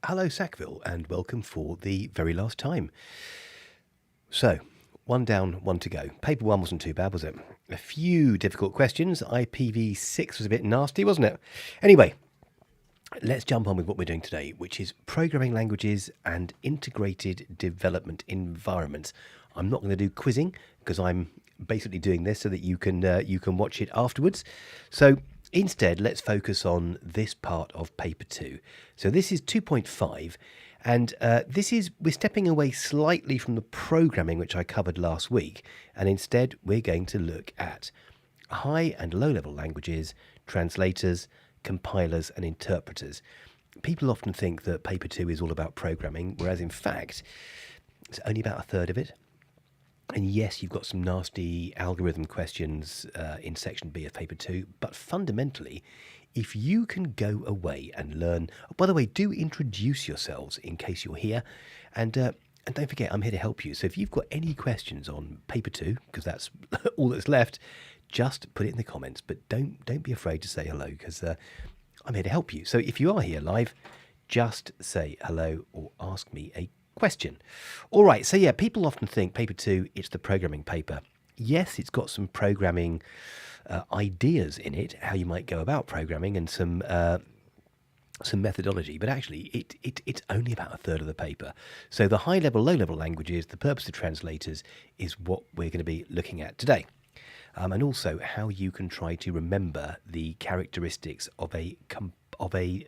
Hello, Sackville, and welcome for the very last time. So, one down, one to go. Paper one wasn't too bad, was it? A few difficult questions. IPv6 was a bit nasty, wasn't it? Anyway, let's jump on with what we're doing today, which is programming languages and integrated development environments. I'm not going to do quizzing because I'm basically doing this so that you can watch it afterwards. So instead, let's focus on this part of paper 2. So this is 2.5, and we're stepping away slightly from the programming which I covered last week, and instead we're going to look at high and low level languages, translators, compilers and interpreters. People often think that paper 2 is all about programming, whereas in fact it's only about a third of it. And yes, you've got some nasty algorithm questions in section B of paper 2, but fundamentally, if you can go away and learn... Oh, by the way, do introduce yourselves in case you're here, and don't forget, I'm here to help you. So if you've got any questions on paper 2, because that's all that's left, just put it in the comments, but don't be afraid to say hello, because I'm here to help you. So if you are here live, just say hello or ask me a question. All right, so yeah, people often think paper 2, it's the programming paper. Yes, it's got some programming ideas in it, how you might go about programming, and some methodology, but actually it's only about a third of the paper. So the high level, low level languages, the purpose of translators is what we're going to be looking at today. And also how you can try to remember the characteristics of an IDE,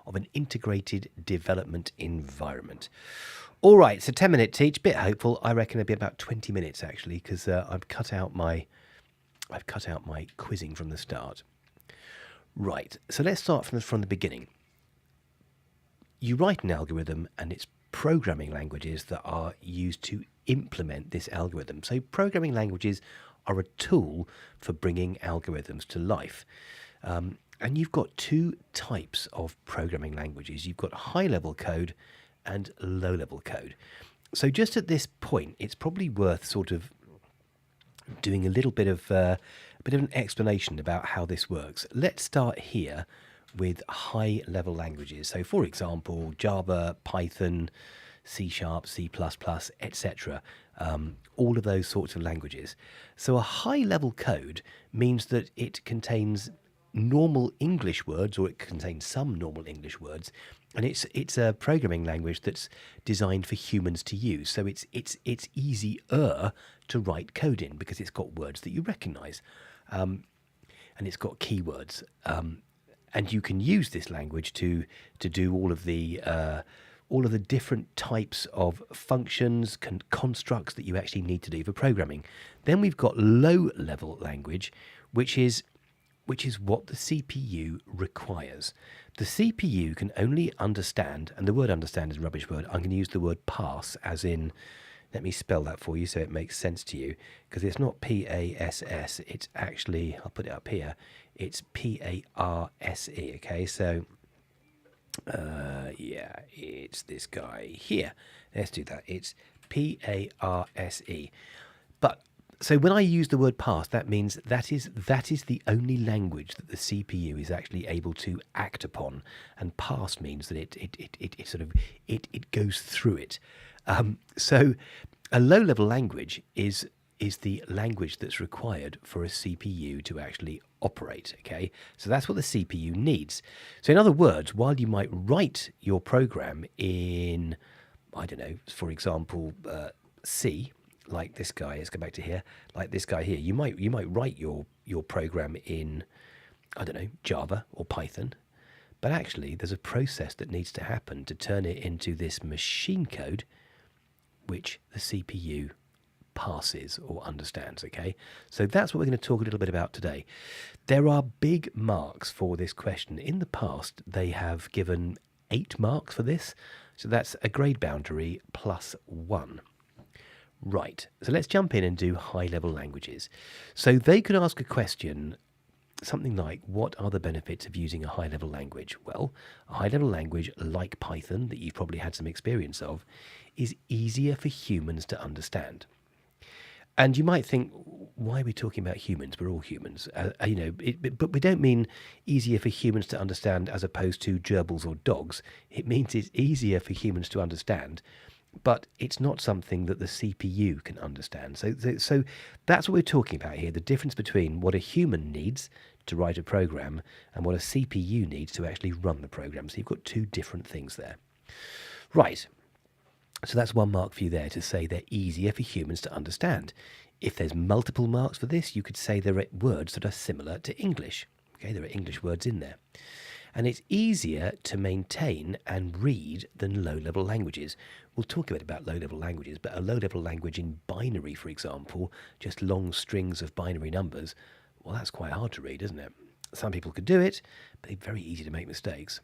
of an integrated development environment. All right, so 10-minute teach, bit hopeful. I reckon it'll be about 20 minutes actually, because I've cut out my quizzing from the start. Right, so let's start from the beginning. You write an algorithm, and it's programming languages that are used to implement this algorithm. So programming languages are a tool for bringing algorithms to life. And you've got two types of programming languages. You've got high-level code and low-level code. So just at this point, it's probably worth sort of doing a bit of an explanation about how this works. Let's start here with high-level languages. So, for example, Java, Python, C#, C++, etc. All of those sorts of languages. So a high-level code means that it contains normal English words, or it contains some normal English words, and it's a programming language that's designed for humans to use. So it's easier to write code in because it's got words that you recognise, and it's got keywords, and you can use this language to do all of the different types of functions, constructs that you actually need to do for programming. Then we've got low-level language, which is what the CPU requires. The CPU can only understand, and the word understand is a rubbish word. I'm going to use the word parse, as in, let me spell that for you so it makes sense to you, because it's not P-A-S-S, it's actually, I'll put it up here, it's P-A-R-S-E, okay? So, yeah, it's this guy here. Let's do that. It's P-A-R-S-E. But so when I use the word parse, that means that is the only language that the CPU is actually able to act upon, and parse means that it goes through it. So a low-level language is the language that's required for a CPU to actually operate, okay? So that's what the CPU needs. So in other words, while you might write your program in, I don't know, for example, C, like this guy, let's go back to here, like this guy here, you might write your program in, I don't know, Java or Python, but actually there's a process that needs to happen to turn it into this machine code which the CPU passes or understands, okay? So that's what we're going to talk a little bit about today. There are big marks for this question. In the past, they have given 8 marks for this, so that's a grade boundary plus 1. Right, so let's jump in and do high-level languages. So they could ask a question, something like, what are the benefits of using a high-level language? Well, a high-level language like Python, that you've probably had some experience of, is easier for humans to understand. And you might think, why are we talking about humans? We're all humans, but we don't mean easier for humans to understand as opposed to gerbils or dogs. It means it's easier for humans to understand, but it's not something that the CPU can understand. So that's what we're talking about here, the difference between what a human needs to write a program and what a CPU needs to actually run the program. So you've got two different things there. Right. So that's one mark for you there to say they're easier for humans to understand. If there's multiple marks for this, you could say there are words that are similar to English. Okay, there are English words in there. And it's easier to maintain and read than low-level languages. We'll talk a bit about low-level languages, but a low-level language in binary, for example, just long strings of binary numbers, well, that's quite hard to read, isn't it? Some people could do it, but they're very easy to make mistakes.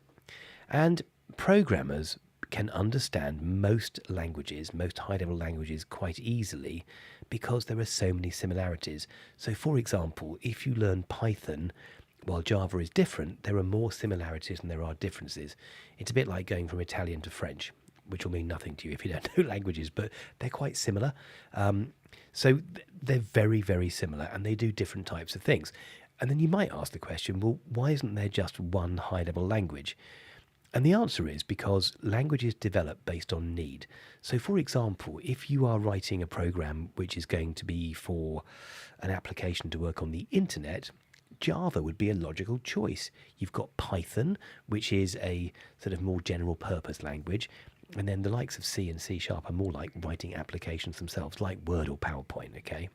And programmers can understand most languages, most high-level languages quite easily because there are so many similarities. So, for example, if you learn Python, while Java is different, there are more similarities than there are differences. It's a bit like going from Italian to French, which will mean nothing to you if you don't know languages, but they're quite similar. So they're very, very similar, and they do different types of things. And then you might ask the question, well, why isn't there just one high-level language? And the answer is because languages develop based on need. So, for example, if you are writing a program which is going to be for an application to work on the internet, Java would be a logical choice. You've got Python, which is a sort of more general purpose language, and then the likes of C and C# are more like writing applications themselves, like Word or PowerPoint, okay?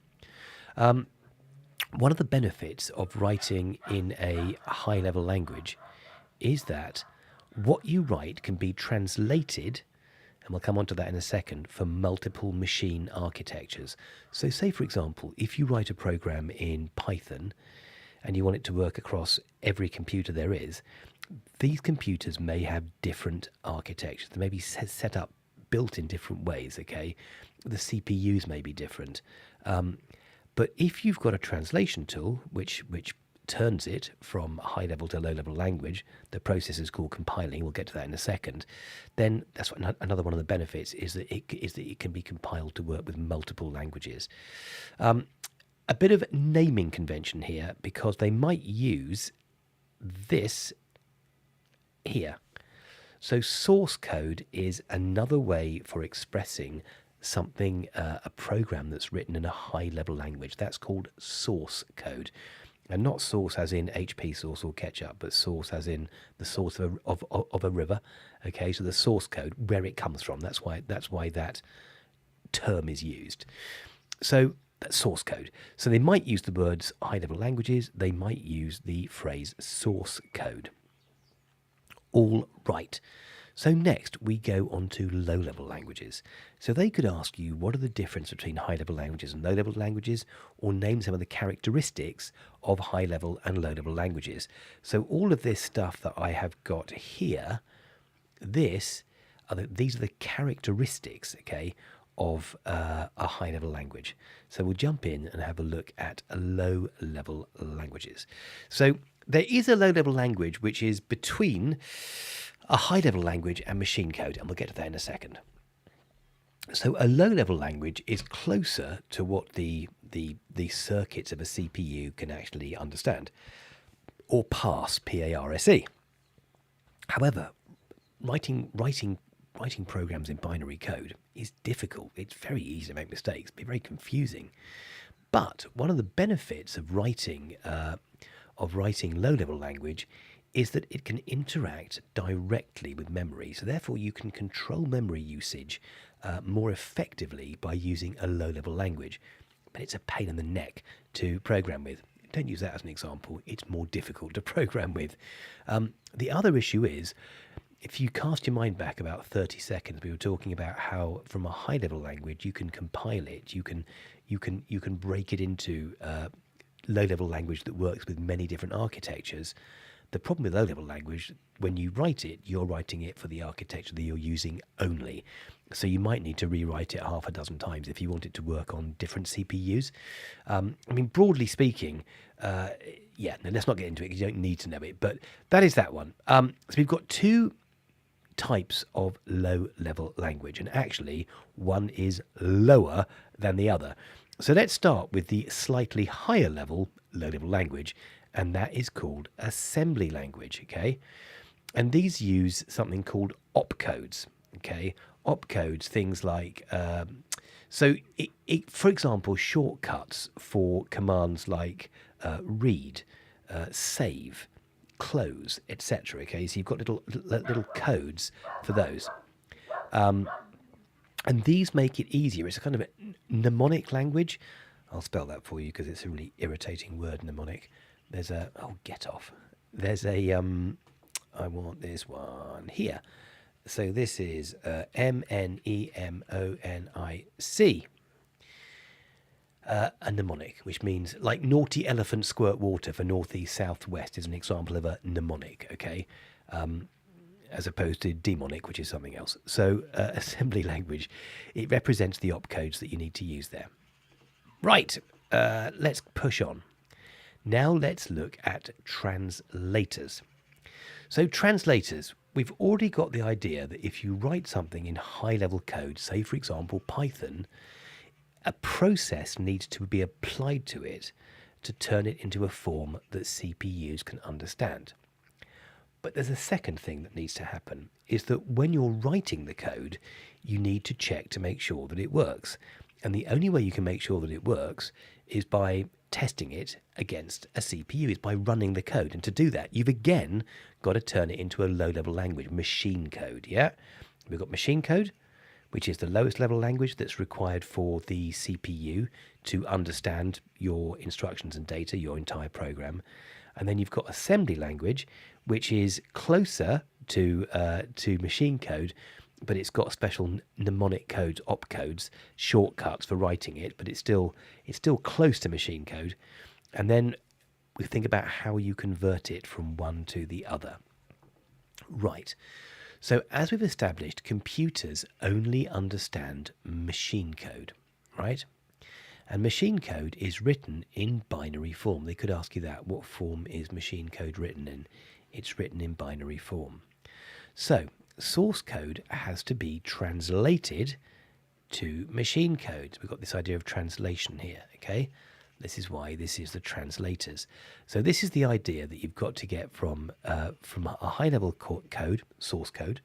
One of the benefits of writing in a high-level language is that what you write can be translated, and we'll come on to that in a second, for multiple machine architectures. So say, for example, if you write a program in Python and you want it to work across every computer there is, these computers may have different architectures. They may be set up, built in different ways, okay? The CPUs may be different. But if you've got a translation tool, which turns it from high-level to low-level language, the process is called compiling, we'll get to that in a second, then that's what another one of the benefits is that it can be compiled to work with multiple languages. A bit of naming convention here, because they might use this here. So source code is another way for expressing something, a program that's written in a high-level language. That's called source code. And not sauce as in HP sauce or ketchup, but source as in the source of a river. Okay, so the source code, where it comes from. That's why that term is used. So that's source code. So they might use the words high-level languages. They might use the phrase source code. All right. So next we go on to low-level languages. So they could ask you, what are the difference between high-level languages and low-level languages, or name some of the characteristics of high-level and low-level languages. So all of this stuff that I have got here, these are the characteristics, okay, of a high-level language. So we'll jump in and have a look at low-level languages. So there is a low-level language which is between a high-level language and machine code, and we'll get to that in a second. So a low-level language is closer to what the circuits of a CPU can actually understand, or parse, P-A-R-S-E. However, writing programs in binary code is difficult. It's very easy to make mistakes, be very confusing. But one of the benefits of writing low-level language is that it can interact directly with memory. So therefore you can control memory usage more effectively by using a low-level language. But it's a pain in the neck to program with. Don't use that as an example. It's more difficult to program with. The other issue is, if you cast your mind back about 30 seconds, we were talking about how from a high-level language you can compile it. You can break it into low-level language that works with many different architectures. The problem with low-level language, when you write it, you're writing it for the architecture that you're using only. So you might need to rewrite it half a dozen times if you want it to work on different CPUs. I mean, broadly speaking, no, let's not get into it because you don't need to know it. But that is that one. So we've got two types of low-level language, and actually one is lower than the other. So let's start with the slightly higher level, low-level language, and that is called assembly language, okay? And these use something called opcodes, okay? Opcodes, things like, for example, shortcuts for commands like read, save, close, etc. Okay, so you've got little codes for those, and these make it easier. It's a kind of a mnemonic language. I'll spell that for you because it's a really irritating word, mnemonic. There's a get off. There's a I want this one here. So this is mnemonic. A mnemonic, which means like naughty elephant squirt water for northeast southwest is an example of a mnemonic, okay, as opposed to demonic, which is something else. So assembly language, it represents the opcodes that you need to use there. Right, let's push on. Now let's look at translators. So translators, we've already got the idea that if you write something in high-level code, say for example Python, a process needs to be applied to it to turn it into a form that CPUs can understand. But there's a second thing that needs to happen, is that when you're writing the code, you need to check to make sure that it works. And the only way you can make sure that it works is by testing it against a CPU, is by running the code. And to do that, you've again got to turn it into a low-level language, machine code, yeah? We've got machine code, which is the lowest level language that's required for the CPU to understand your instructions and data, your entire program. And then you've got assembly language, which is closer to machine code, but it's got special mnemonic codes, opcodes, shortcuts for writing it, but it's still close to machine code. And then we think about how you convert it from one to the other. Right. So as we've established, computers only understand machine code, right? And machine code is written in binary form. They could ask you that. What form is machine code written in? It's written in binary form. So source code has to be translated to machine code. We've got this idea of translation here, okay? This is why this is the translators. So this is the idea that you've got to get from a high-level code, source code,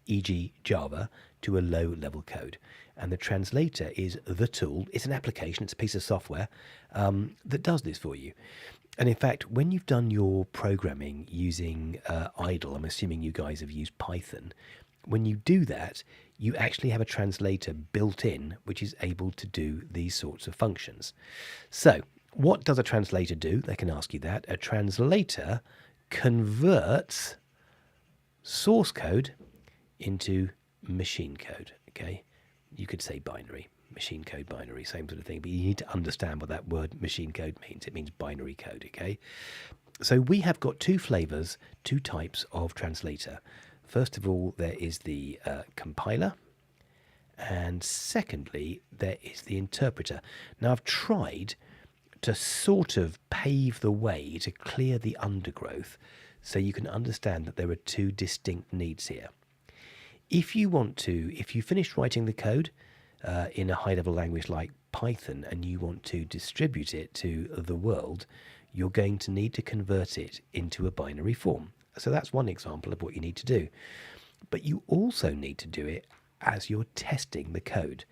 e.g. Java, to a low-level code. And the translator is the tool. It's an application. It's a piece of software that does this for you. And in fact, when you've done your programming using IDLE, I'm assuming you guys have used Python, when you do that, you actually have a translator built in which is able to do these sorts of functions. So what does a translator do? They can ask you that. A translator converts source code into machine code, okay? You could say binary, machine code binary, same sort of thing, but you need to understand what that word machine code means. It means binary code, okay? So we have got two flavors, two types of translator. First of all, there is the compiler, and secondly, there is the interpreter. Now, I've tried to sort of pave the way to clear the undergrowth so you can understand that there are two distinct needs here. If you finish writing the code in a high-level language like Python and you want to distribute it to the world, you're going to need to convert it into a binary form. So that's one example of what you need to do. But you also need to do it as you're testing the code,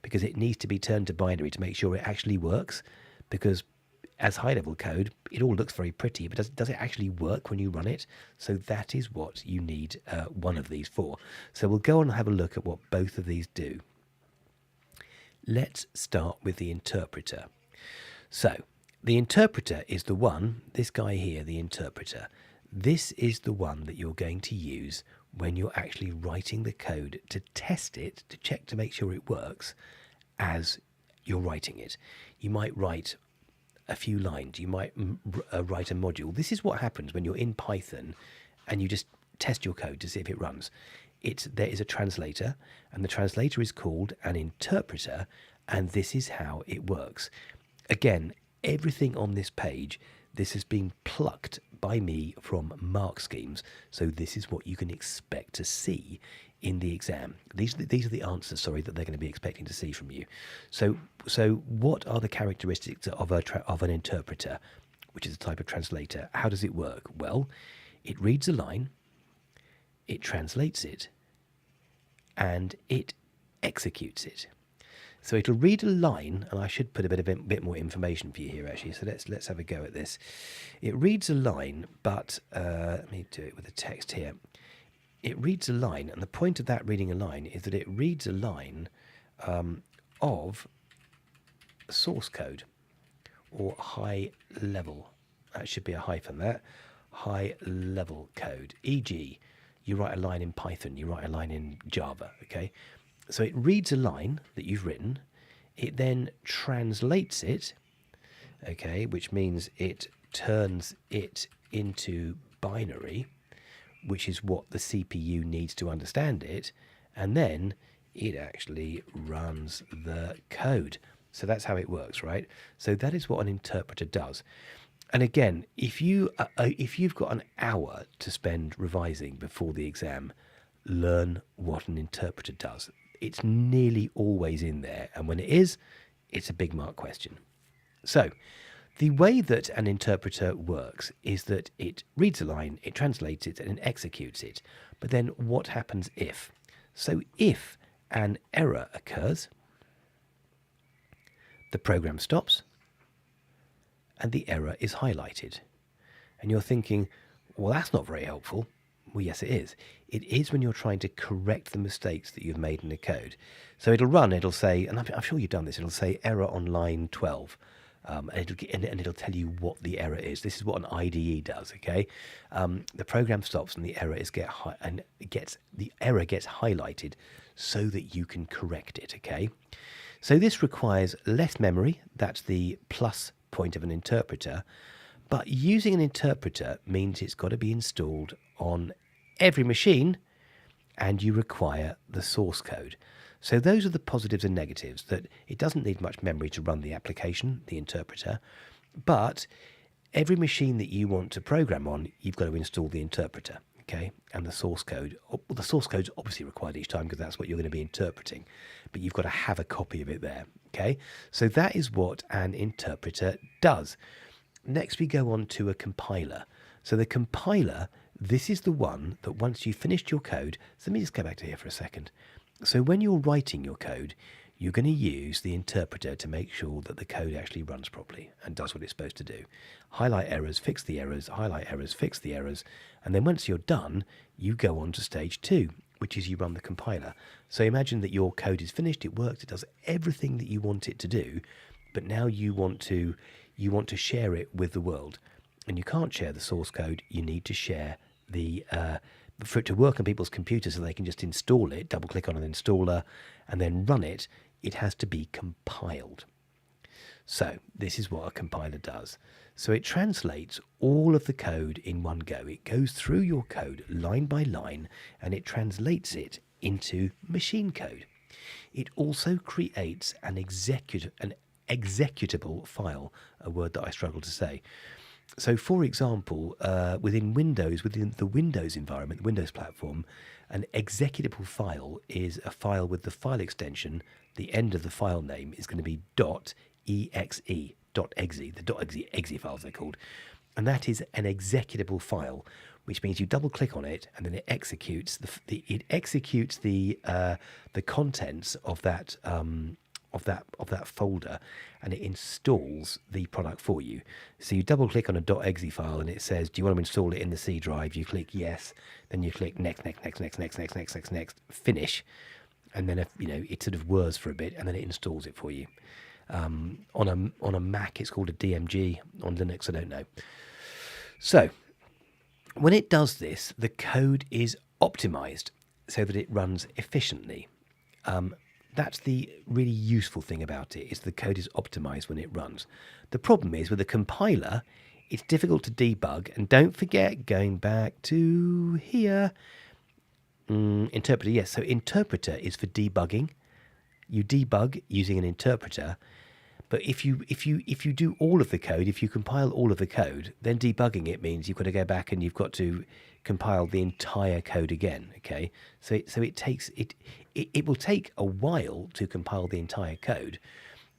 because it needs to be turned to binary to make sure it actually works, because as high-level code, it all looks very pretty, but does it actually work when you run it? So that is what you need one of these for. So we'll go on and have a look at what both of these do. Let's start with the interpreter. So the interpreter is the one, this guy here, the interpreter. This is the one that you're going to use when you're actually writing the code to test it, to check to make sure it works as you're writing it. You might write a few lines, you might write a module. This is what happens when you're in Python and you just test your code to see if it runs. There is a translator, and the translator is called an interpreter, and this is how it works. Again, everything on this page, this has been plucked by me from mark schemes. So this is what you can expect to see in the exam. These are the answers, sorry, that they're going to be expecting to see from you. So what are the characteristics of an interpreter, which is a type of translator? How does it work? Well, it reads a line, it translates it, and it executes it. So it'll read a line, and I should put a bit more information for you here, actually. So let's have a go at this. It reads a line, but let me do it with the text here. It reads a line, and the point of that reading a line is that it reads a line of source code or high level. That should be a hyphen there. High level code. E.g., you write a line in Python, you write a line in Java, okay? So it reads a line that you've written, it then translates it, okay, which means it turns it into binary, which is what the CPU needs to understand it, and then it actually runs the code. So that's how it works, right? So that is what an interpreter does. And again, if you've got an hour to spend revising before the exam, learn what an interpreter does. It's nearly always in there, and when it is, it's a big mark question. So the way that an interpreter works is that it reads a line, it translates it, and it executes it. But then what happens if? So if an error occurs, the program stops, and the error is highlighted. And you're thinking, well, that's not very helpful. Well, yes, it is. It is when you're trying to correct the mistakes that you've made in the code. So it'll say, and I'm sure you've done this, it'll say error on line 12. And it'll tell you what the error is. This is what an IDE does, okay? The program stops and the error gets highlighted so that you can correct it, okay? So this requires less memory. That's the plus point of an interpreter. But using an interpreter means it's got to be installed on every machine, and you require the source code. So those are the positives and negatives, that it doesn't need much memory to run the application, the interpreter, but every machine that you want to program on, you've got to install the interpreter, okay? And the source code. Well, the source code's obviously required each time because that's what you're going to be interpreting, but you've got to have a copy of it there, okay? So that is what an interpreter does. Next, we go on to a compiler. So the compiler, this is the one that once you've finished your code, so let me just go back to here for a second. So when you're writing your code, you're going to use the interpreter to make sure that the code actually runs properly and does what it's supposed to do. Highlight errors, fix the errors, highlight errors, fix the errors, and then once you're done, you go on to stage 2, which is you run the compiler. So imagine that your code is finished, it works, it does everything that you want it to do, but now you want to share it with the world. And you can't share the source code, you need to share for it to work on people's computers so they can just install it, double click on an installer, and then run it, it has to be compiled. So this is what a compiler does. So it translates all of the code in one go. It goes through your code line by line, and it translates it into machine code. It also creates an executable file, a word that I struggle to say. So, for example, within the Windows environment, the Windows platform, an executable file is a file with the file extension. The end of the file name is going to be .exe, the .exe files they're called. And that is an executable file, which means you double click on it and then it executes the contents of that folder, and it installs the product for you. So you double click on a .exe file and it says, do you want to install it in the C drive? You click yes, then you click next, finish, and then it sort of whirs for a bit and then it installs it for you. On a Mac it's called a DMG, on Linux I don't know. So when it does this, the code is optimized so that it runs efficiently. That's the really useful thing about it, is the code is optimized when it runs. The problem is with a compiler, it's difficult to debug. And don't forget, going back to here, interpreter, yes. So interpreter is for debugging. You debug using an interpreter. But if you do all of the code, if you compile all of the code, then debugging it means you've got to go back and you've got to compile the entire code again. Okay, so it will take a while to compile the entire code,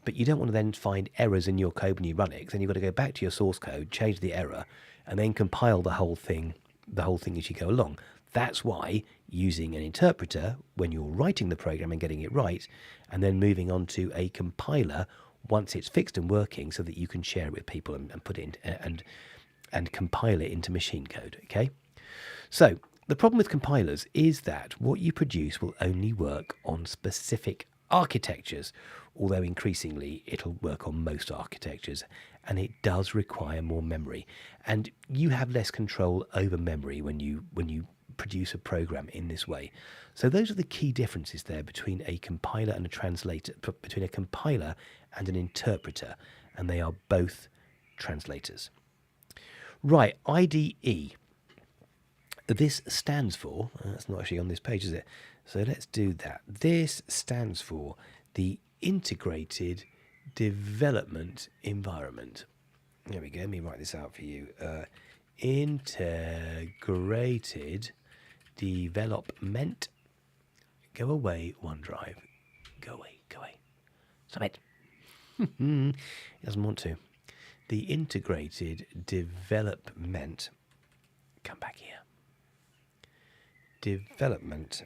but you don't want to then find errors in your code when you run it. 'Cause then you've got to go back to your source code, change the error, and then compile the whole thing as you go along. That's why using an interpreter when you're writing the program and getting it right, and then moving on to a compiler once it's fixed and working, so that you can share it with people and put it in and compile it into machine code. Okay, so the problem with compilers is that what you produce will only work on specific architectures, although increasingly it'll work on most architectures, and it does require more memory, and you have less control over memory when you produce a program in this way. So those are the key differences there between a compiler and a translator, between a compiler and an interpreter, and they are both translators. Right, IDE. This stands for, that's not actually on this page, is it? So let's do that. This stands for the Integrated Development Environment. There we go, let me write this out for you. Integrated Development. Go away, OneDrive. Go away, go away. Stop it. It doesn't want to. The Integrated Development. Come back here. Development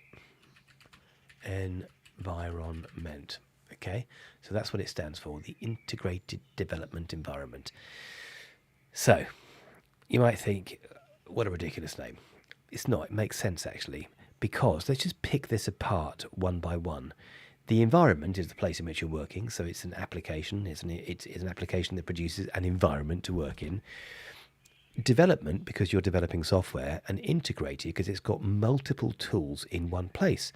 Environment. Okay, so that's what it stands for, the Integrated Development Environment. So you might think, what a ridiculous name. It's not. It makes sense actually, because let's just pick this apart one by one. The environment is the place in which you're working, so it's an application. It's an application that produces an environment to work in. Development, because you're developing software, and integrated, because it's got multiple tools in one place.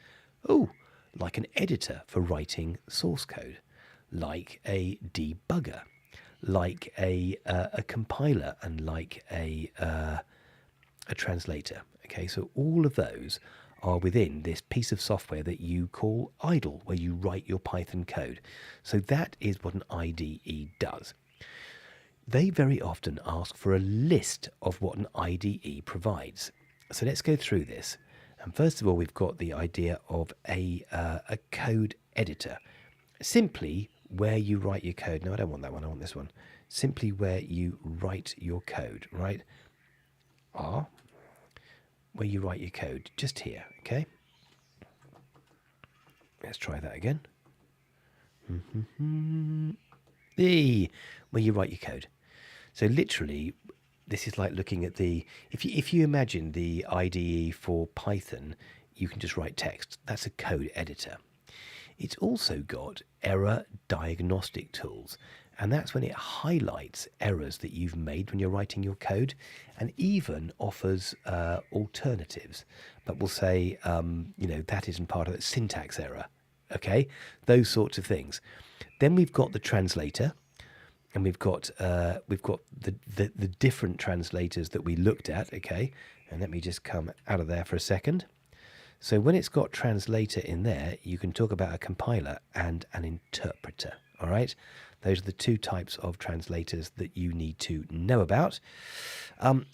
Oh, like an editor for writing source code, like a debugger, like a compiler, and like a translator. Okay, so all of those are within this piece of software that you call IDLE, where you write your Python code. So that is what an IDE does. They very often ask for a list of what an IDE provides. So let's go through this. And first of all, we've got the idea of a code editor. Simply where you write your code. No, I don't want that one. I want this one. Simply where you write your code, right? Where you write your code, just here, okay? Let's try that again. Where you write your code. So literally, this is like looking at the, if you imagine the IDE for Python, you can just write text. That's a code editor. It's also got error diagnostic tools, and that's when it highlights errors that you've made when you're writing your code, and even offers alternatives. But we'll say, that isn't part of the syntax error. Okay, those sorts of things. Then we've got the translator, and we've got the different translators that we looked at. Okay, and let me just come out of there for a second. So when it's got translator in there, you can talk about a compiler and an interpreter. All right, those are the two types of translators that you need to know about.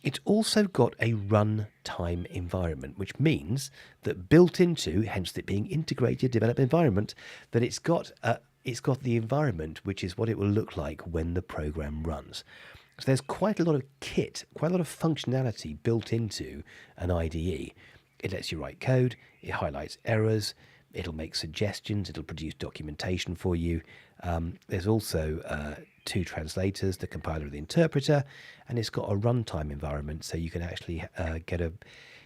It's also got a runtime environment, which means that built into, hence it being integrated development environment, that it's got the environment, which is what it will look like when the program runs. So there's quite a lot of kit, quite a lot of functionality built into an IDE. It lets you write code, it highlights errors, it'll make suggestions, it'll produce documentation for you. There's also two translators, the compiler and the interpreter, and it's got a runtime environment, so you can actually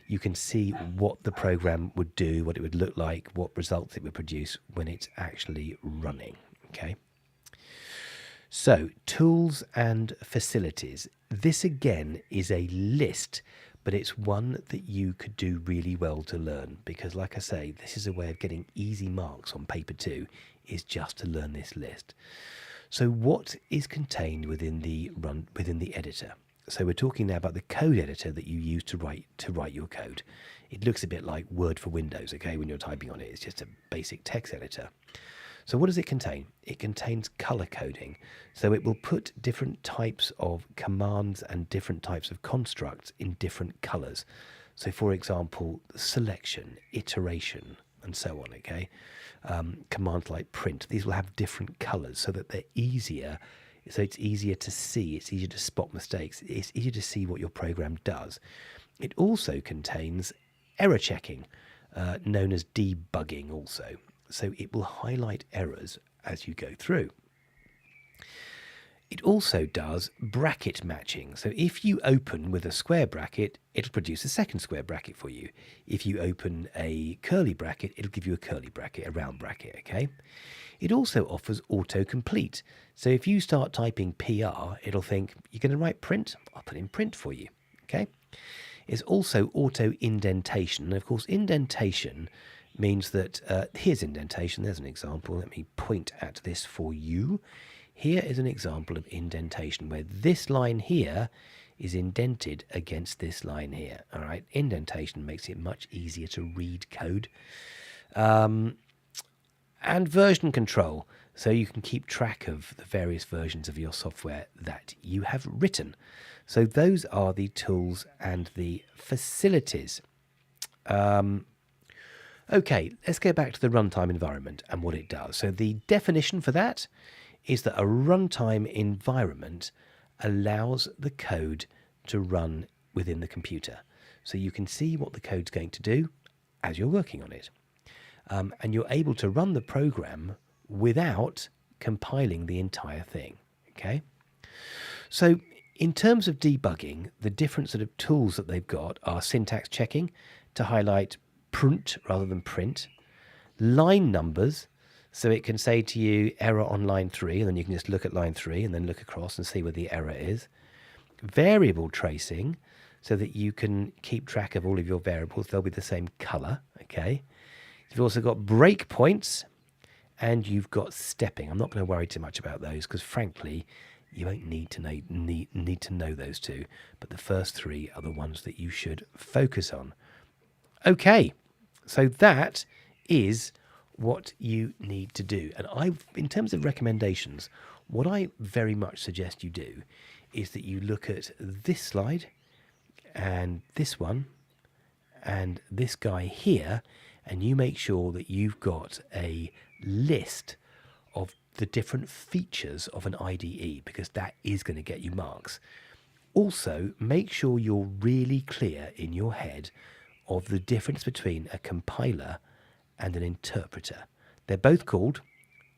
you can see what the program would do, what it would look like, what results it would produce when it's actually running. Okay. So tools and facilities. This again is a list, but it's one that you could do really well to learn, because like I say, this is a way of getting easy marks on paper 2, is just to learn this list. So what is contained within the editor? So we're talking now about the code editor that you use to write your code. It looks a bit like Word for Windows, okay, when you're typing on it. It's just a basic text editor. So what does it contain? It contains color coding. So it will put different types of commands and different types of constructs in different colors. So for example, selection, iteration, and so on, okay? Commands like print, these will have different colors so that they're easier. So it's easier to see, it's easier to spot mistakes, it's easier to see what your program does. It also contains error checking, known as debugging also. So it will highlight errors as you go through. It also does bracket matching. So if you open with a square bracket, it'll produce a second square bracket for you. If you open a curly bracket, it'll give you a curly bracket, a round bracket, okay? It also offers autocomplete. So if you start typing PR, it'll think, you're going to write print? I'll put in print for you, okay? It's also auto indentation. And of course, indentation means that, here's indentation, there's an example. Let me point at this for you. Here is an example of indentation where this line here is indented against this line here. All right, indentation makes it much easier to read code. And version control, so you can keep track of the various versions of your software that you have written. So those are the tools and the facilities. Okay, let's go back to the runtime environment and what it does. So the definition for that is that a runtime environment allows the code to run within the computer. So you can see what the code's going to do as you're working on it. And you're able to run the program without compiling the entire thing, okay? So in terms of debugging, the different sort of tools that they've got are syntax checking to highlight print rather than print, line numbers, so it can say to you error on line 3, and then you can just look at line 3 and then look across and see where the error is. Variable tracing, so that you can keep track of all of your variables. They'll be the same color, okay? You've also got breakpoints, and you've got stepping. I'm not going to worry too much about those because, frankly, you won't need to know those two. But the first 3 are the ones that you should focus on. Okay, so that is what you need to do. And in terms of recommendations, what I very much suggest you do is that you look at this slide and this one and this guy here, and you make sure that you've got a list of the different features of an IDE, because that is going to get you marks. Also, make sure you're really clear in your head of the difference between a compiler and an interpreter. They're both called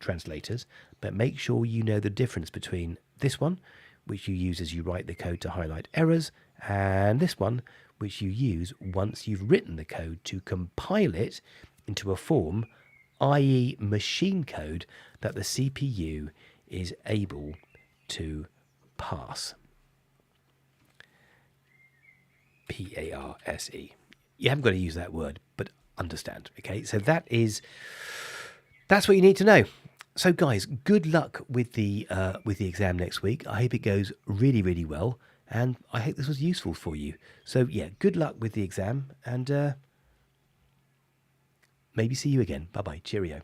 translators, but make sure you know the difference between this one, which you use as you write the code to highlight errors, and this one, which you use once you've written the code to compile it into a form, i.e. machine code, that the CPU is able to pass. P-A-R-S-E. You haven't got to use that word, but understand, okay? So that's what you need to know. So guys, good luck with the exam next week. I hope it goes really, really well, and I hope this was useful for you. So yeah, good luck with the exam, and maybe see you again. Bye-bye. Cheerio.